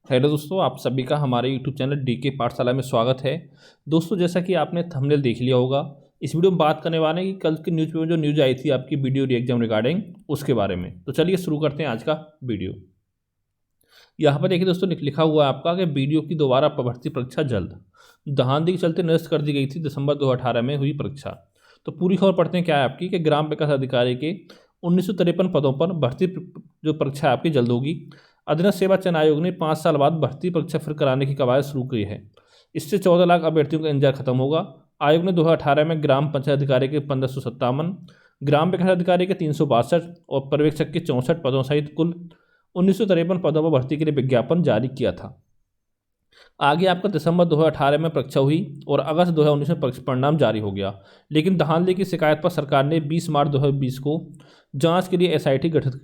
Hello दोस्तों, आप सभी का हमारे यूट्यूब चैनल डीके पाठशाला में स्वागत है। दोस्तों, जैसा कि आपने थंबनेल देख लिया होगा, इस वीडियो में बात करने वाले हैं कि कल के न्यूज़पेपर में जो न्यूज़ आई थी आपकी वीडियो एग्जाम रिगार्डिंग उसके बारे में। तो चलिए शुरू करते हैं आज का वीडियो। यहाँ पर देखिए दोस्तों, लिखा हुआ है आपका कि वीडियो की दोबारा भर्ती परीक्षा जल्द। धांधली के चलते निरस्त कर दी गई थी दिसंबर 2018 में हुई परीक्षा। तो पूरी खबर पढ़ते हैं क्या है आपकी कि ग्राम विकास अधिकारी के 1953 पदों पर भर्ती जो परीक्षा आपकी जल्द होगी। अधीनस्थ सेवा चयन आयोग ने 5 साल बाद भर्ती परीक्षा फिर कराने की कवायद शुरू की है। इससे 14 लाख अभ्यर्थियों का इंतजार खत्म होगा। आयोग ने 2018 में ग्राम पंचायत अधिकारी के 1557, ग्राम विकास अधिकारी के 362 और पर्यवेक्षक के 64 पदों सहित कुल 1953 पदों पर भर्ती के लिए विज्ञापन जारी किया था। आगे आपका दिसंबर 2018 में परीक्षा हुई और अगस्त 2019 में परीक्षा परिणाम जारी हो गया। लेकिन धांधली की शिकायत पर सरकार ने 20 मार्च 2020 को जांच के लिए एसआईटी गठित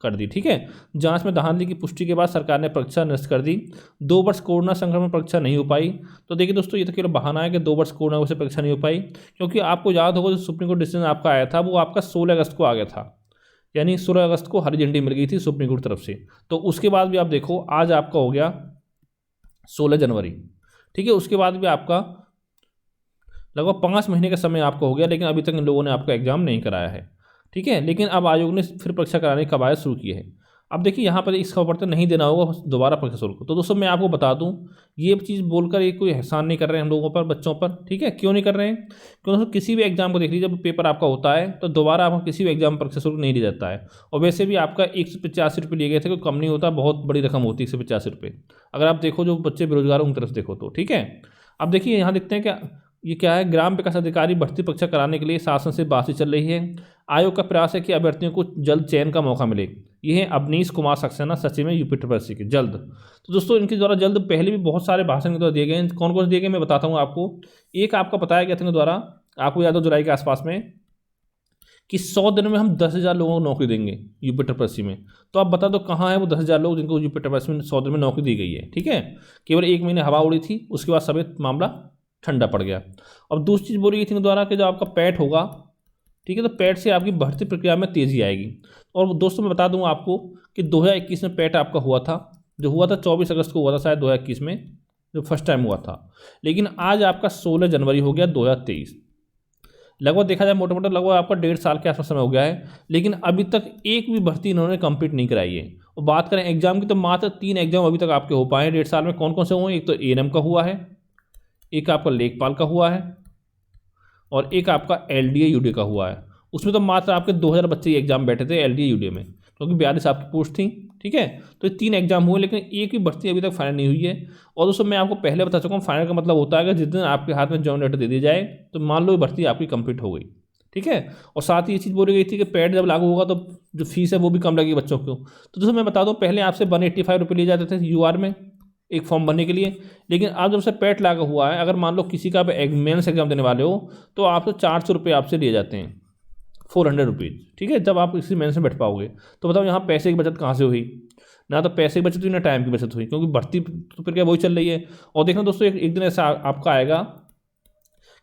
कर दी। ठीक है, जांच में धांधली की पुष्टि के बाद सरकार ने परीक्षा निरस्त कर दी। 2 वर्ष कोरोना संक्रमण परीक्षा नहीं हो पाई। तो देखिए दोस्तों, ये तो केवल बहाना है कि 2 वर्ष कोरोना वजह से परीक्षा नहीं हो पाई, क्योंकि आपको याद होगा जो सुप्रीम कोर्ट डिसीजन आपका आया था वो आपका 16 अगस्त को आ गया था। यानी 16 अगस्त को हरी झंडी मिल गई थी सुप्रीम कोर्ट तरफ से। तो उसके बाद भी आप देखो, आज आपका हो गया 16 जनवरी। ठीक है, उसके बाद भी आपका लगभग 5 महीने का समय आपका हो गया, लेकिन अभी तक इन लोगों ने आपका एग्जाम नहीं कराया है। ठीक है, लेकिन अब आयोग ने फिर परीक्षा कराने की कवायद शुरू की है। अब देखिए यहाँ पर इस खबर पर तो नहीं देना होगा दोबारा परीक्षा शुल्क। तो दोस्तों मैं आपको बता दूं, ये चीज़ बोलकर ये कोई एहसान नहीं कर रहे हैं हम लोगों पर, बच्चों पर। ठीक है, क्यों नहीं कर रहे हैं? क्योंकि दोस्तों किसी भी एग्जाम को देख लीजिए, जब पेपर आपका होता है तो दोबारा आपको किसी भी एग्जाम में परीक्षा शुल्क नहीं लिया जाता है। और वैसे भी आपका 185 रुपये लिए गए थे, कोई कम नहीं होता, बहुत बड़ी रकम होती है 185 रुपये। अगर आप देखो जो बच्चे बेरोजगार उनकी तरफ देखो तो। ठीक है, अब देखिए यहाँ देखते हैं क्या ये क्या है। ग्राम विकास अधिकारी भर्ती परीक्षा कराने के लिए शासन से बातचीत चल रही है। आयोग का प्रयास है कि अभ्यर्थियों को जल्द चयन का मौका मिले। ये है अवनीश कुमार सक्सेना, सचिव में यूपी ट्रिपल के जल्द। तो दोस्तों इनके द्वारा जल्द पहले भी बहुत सारे भाषण के द्वारा दिए गए हैं। कौन कौन से दिए गए मैं बताता हूँ आपको। एक आपका बताया गया था इनके द्वारा, आपको याद हो जुलाई के आसपास में, कि 100 दिन में हम 10,000 लोगों को नौकरी देंगे यूपी ट्रिपल में। तो आप बता दो कहाँ है वो 10,000 लोग जिनको यूपी ट्रिपल में 100 दिन में नौकरी दी गई है। ठीक है, केवल 1 महीने हवा उड़ी थी, उसके बाद सभी मामला ठंडा पड़ गया। अब दूसरी चीज़ बोली गई थी द्वारा कि जो आपका पैट होगा, ठीक है, तो पैट से आपकी भर्ती प्रक्रिया में तेज़ी आएगी। और दोस्तों मैं बता दूं आपको कि 2021 में पैट आपका हुआ था, जो हुआ था 24 अगस्त को हुआ था शायद 2021 में, जो फर्स्ट टाइम हुआ था। लेकिन आज आपका 16 जनवरी हो गया 2023। लगभग देखा जाए मोटा मोटा लगभग आपका 1.5 साल के आसपास समय हो गया है, लेकिन अभी तक एक भी भर्ती इन्होंने कंप्लीट नहीं कराई है। और बात करें एग्जाम की तो मात्र 3 एग्जाम अभी तक आपके हो पाए हैं 1.5 साल में। कौन कौन से हुए? एक तो एएनएम का हुआ है, एक आपका लेखपाल का हुआ है, और एक आपका एलडीए यूडीए का हुआ है। उसमें तो मात्र आपके 2000 बच्चे ही एग्जाम बैठे थे एलडीए यूडीए में, क्योंकि 42 आपकी पोस्ट थी। ठीक है, तो ये 3 एग्जाम हुए, लेकिन एक भी भर्ती अभी तक फाइनल नहीं हुई है। और दोस्तों मैं आपको पहले बता चुका हूँ, फाइनल का मतलब होता है कि जिस दिन आपके हाथ में जॉइन लेटर दे दी जाए तो मान लो ये भर्ती आपकी कंप्लीट हो गई। ठीक है, और साथ ही ये चीज़ बोली गई थी कि पैड जब लागू होगा तो जो फीस है वो भी कम लगेगी बच्चों को। तो दोस्तों मैं बता दूँ, पहले आपसे 185 रुपये लिए जाते थे यूआर में एक फॉर्म भरने के लिए, लेकिन अब जब से पैट लागू हुआ है, अगर मान लो किसी का मेंस एग्जाम देने वाले हो तो आपसे 400 रुपये आपसे लिए जाते हैं, 400 रुपीज़। ठीक है, जब आप इसी मेंस में बैठ पाओगे। तो बताओ यहाँ पैसे की बचत कहाँ से हुई? ना तो पैसे की बचत हुई, ना टाइम की बचत हुई, क्योंकि भर्ती तो फिर क्या वही चल रही है। और देखना दोस्तों, एक दिन ऐसा आपका आएगा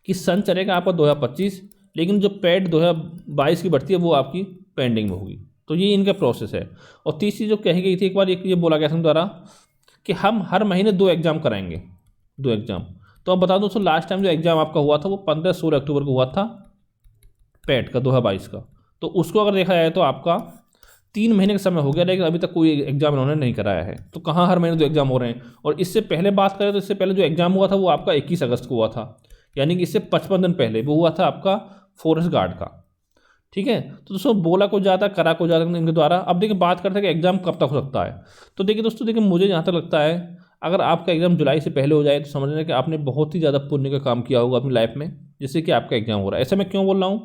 कि सन चलेगा आपका 2025, लेकिन जो पैट 2022 की भर्ती है वो आपकी पेंडिंग में होगी। तो ये इनका प्रोसेस है। और तीसरी जो कही गई थी एक बार, ये बोला गया था द्वारा कि हम हर महीने 2 एग्जाम कराएंगे, 2 एग्जाम। तो अब बता दूं दोस्तों, लास्ट टाइम जो एग्जाम आपका हुआ था वो 15-16 अक्टूबर को हुआ था पैट का 2022 का। तो उसको अगर देखा जाए तो आपका 3 महीने का समय हो गया, लेकिन अभी तक कोई एग्जाम इन्होंने नहीं कराया है। तो कहाँ हर महीने 2 एग्जाम हो रहे हैं? और इससे पहले बात करें तो इससे पहले जो एग्जाम हुआ था वो आपका 21 अगस्त को हुआ था, यानी कि इससे 55 दिन पहले वो हुआ था आपका फॉरेस्ट गार्ड का। ठीक है, तो दोस्तों बोला को ज़्यादा करा को ज़्यादा इनके द्वारा। अब देखिए बात करते हैं कि एग्जाम कब तक हो सकता है। तो देखिए दोस्तों, देखिए मुझे जहाँ तक लगता है, अगर आपका एग्जाम जुलाई से पहले हो जाए तो समझ लें कि आपने बहुत ही ज़्यादा पुण्य का काम किया होगा अपनी लाइफ में, जिससे कि आपका एग्जाम हो रहा है। ऐसा मैं क्यों बोल रहा हूँ?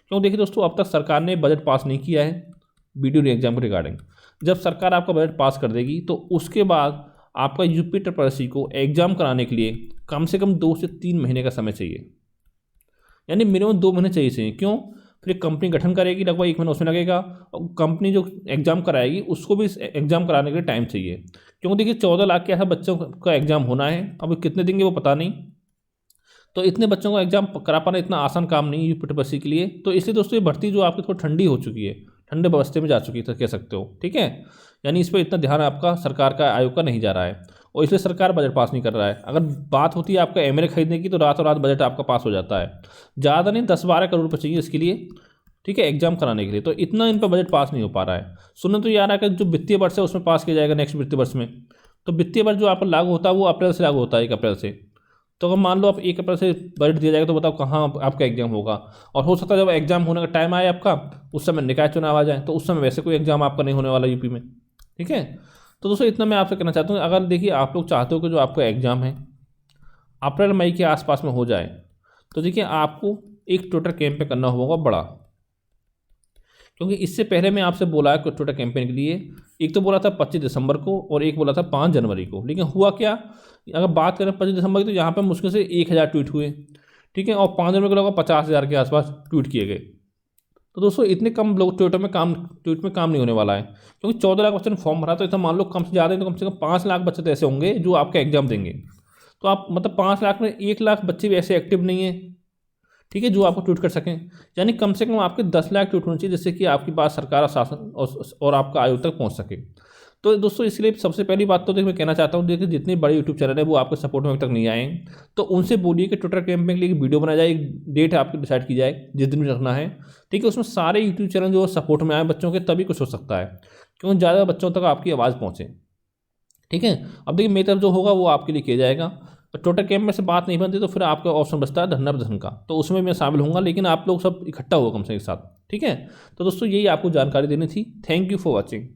क्यों देखिए दोस्तों, अब तक सरकार ने बजट पास नहीं किया है वीडियो एग्जाम के रिगार्डिंग। जब सरकार आपका बजट पास कर देगी तो उसके बाद आपका यूपी ट्रिपल को एग्जाम कराने के लिए कम से कम 2 से 3 महीने का समय चाहिए, यानी मिनिमम 2 महीने चाहिए। क्यों? फिर कंपनी गठन करेगी, लगभग 1 महीना उसमें लगेगा, और कंपनी जो एग्जाम कराएगी उसको भी एग्जाम कराने के लिए टाइम चाहिए। क्योंकि देखिए 14 लाख के ऐसा बच्चों का एग्जाम होना है, अब कितने देंगे वो पता नहीं। तो इतने बच्चों को एग्जाम करा पाना इतना आसान काम नहीं है यूपी ट्रिपल के लिए। तो इसलिए दोस्तों ये भर्ती जो आपकी थोड़ी ठंडी हो चुकी है, ठंडे बस्ते में जा चुकी है, कह सकते हो। ठीक है, यानी इस पर इतना ध्यान आपका सरकार का, आयोग का नहीं जा रहा है, और इसलिए सरकार बजट पास नहीं कर रहा है। अगर बात होती है आपका एमएलए खरीदने की तो रातों रात बजट आपका पास हो जाता है। ज़्यादा नहीं, 10-12 करोड़ रुपये चाहिए इसके लिए, ठीक है, एग्जाम कराने के लिए, तो इतना इन पर बजट पास नहीं हो पा रहा है। सुनने तो ये आ रहा है कि जो वित्तीय वर्ष है उसमें पास किया जाएगा नेक्स्ट वित्तीय वर्ष में। तो वित्तीय वर्ष जो आप पर लागू होता है वो अप्रैल से लागू होता है, 1 अप्रैल से। तो अगर मान लो आप 1 अप्रैल से बजट दिया जाएगा तो बताओ कहाँ आपका एग्जाम होगा। और हो सकता है जब एग्जाम होने का टाइम आए आपका, उस समय निकाय चुनाव आ जाए, तो उस समय वैसे कोई एग्जाम आपका नहीं होने वाला यूपी में। ठीक है, तो दोस्तों इतना मैं आपसे कहना चाहता हूँ। अगर देखिए आप लोग चाहते हो कि जो आपका एग्ज़ाम है अप्रैल मई के आसपास में हो जाए, तो देखिए आपको एक ट्विटर कैंपेन करना होगा बड़ा, क्योंकि इससे पहले मैं आपसे बोला है ट्विटर कैंपेन के लिए, एक तो बोला था 25 दिसंबर को और एक बोला था 5 जनवरी को। लेकिन हुआ क्या, अगर बात करें 25 दिसंबर की तो यहाँ पर मुश्किल से 1000 ट्वीट हुए। ठीक है, और 5 जनवरी को लगभग 50,000 के आसपास ट्वीट किए गए। तो दोस्तों इतने कम लोग ट्विट में काम नहीं होने वाला है, क्योंकि 14 लाख बच्चों ने फॉर्म भरा, तो इतना मान लो कम से ज़्यादा तो कम से कम 5 लाख बच्चे तो ऐसे होंगे जो आपका एग्जाम देंगे। तो आप मतलब 5 लाख में 1 लाख बच्चे भी ऐसे एक्टिव नहीं है, ठीक है, जो आपको ट्वीट कर सकें। यानी कम से कम आपके 10 लाख ट्वीट होने चाहिए, जिससे कि आपकी बात सरकार, शासन और आपका आयोग तक पहुँच सके। तो दोस्तों इसलिए सबसे पहली बात तो देखिए मैं कहना चाहता हूँ, देखिए जितने बड़े यूट्यूब चैनल है वो आपके सपोर्ट में अभी तक नहीं आए हैं, तो उनसे बोलिए कि ट्विटर कैंपेन के लिए वीडियो बनाया जाए, एक डेट आपकी डिसाइड की जाए जिस दिन भी रखना है। ठीक है, उसमें सारे यूट्यूब चैनल जो सपोर्ट में आए बच्चों के, तभी कुछ हो सकता है, क्योंकि ज़्यादा बच्चों तक आपकी आवाज़ पहुँचे। ठीक है, अब देखिए मेरी तरफ जो होगा वो आपके लिए किया जाएगा। ट्विटर कैंप में से बात नहीं बनती तो फिर आपका ऑप्शन बचता है धरना प्रदर्शन का, तो उसमें मैं शामिल होऊंगा, लेकिन आप लोग सब इकट्ठा होगा कम से एक साथ। ठीक है, तो दोस्तों यही आपको जानकारी देनी थी। Thank you for watching.